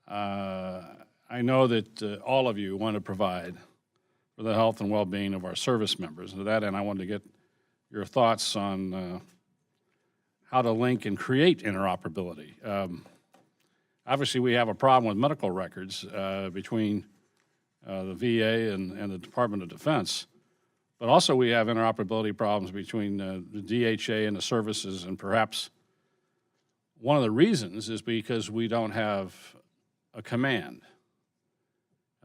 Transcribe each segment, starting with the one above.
I know that all of you want to provide for the health and well-being of our service members. And to that end, I wanted to get your thoughts on how to link and create interoperability. Obviously, we have a problem with medical records between the VA and the Department of Defense, but also we have interoperability problems between the DHA and the services, and perhaps one of the reasons is because we don't have a command.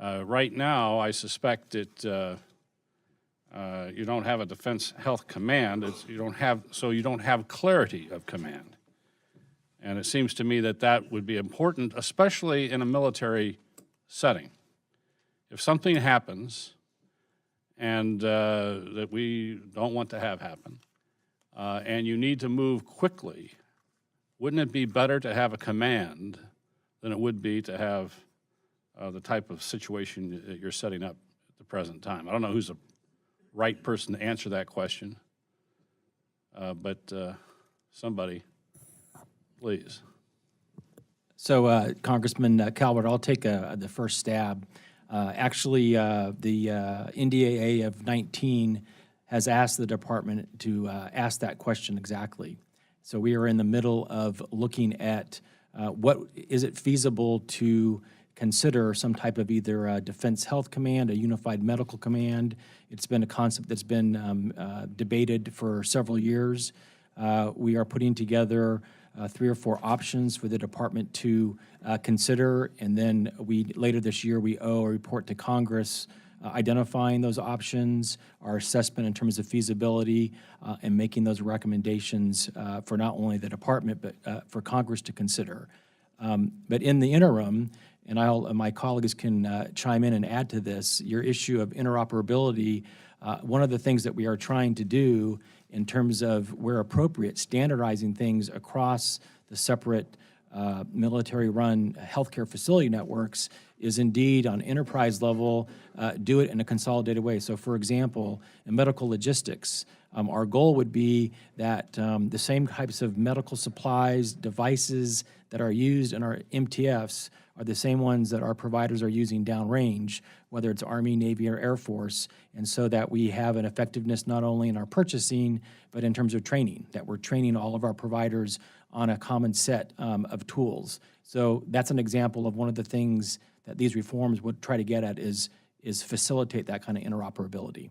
Right now, I suspect that you don't have a Defense Health Command. You don't have clarity of command. And it seems to me that that would be important, especially in a military setting. If something happens and that we don't want to have happen, and you need to move quickly, wouldn't it be better to have a command than it would be to have the type of situation that you're setting up at the present time? I don't know who's the right person to answer that question, but somebody, please. So, Congressman Calvert, I'll take the first stab. Actually, the NDAA of 19 has asked the department to ask that question exactly. So we are in the middle of looking at what is it feasible to consider some type of either a Defense Health Command, a Unified Medical Command. It's been a concept that's been debated for several years. We are putting together 3 or 4 options for the department to consider, and then later this year we owe a report to Congress identifying those options, our assessment in terms of feasibility, and making those recommendations for not only the department but for Congress to consider. But in the interim, and my colleagues can chime in and add to this, your issue of interoperability, one of the things that we are trying to do in terms of, where appropriate, standardizing things across the separate military-run healthcare facility networks is indeed on enterprise level, do it in a consolidated way. So for example, in medical logistics, our goal would be that the same types of medical supplies, devices that are used in our MTFs are the same ones that our providers are using downrange, whether it's Army, Navy, or Air Force, and so that we have an effectiveness not only in our purchasing, but in terms of training, that we're training all of our providers on a common set of tools. So that's an example of one of the things that these reforms would try to get at is facilitate that kind of interoperability.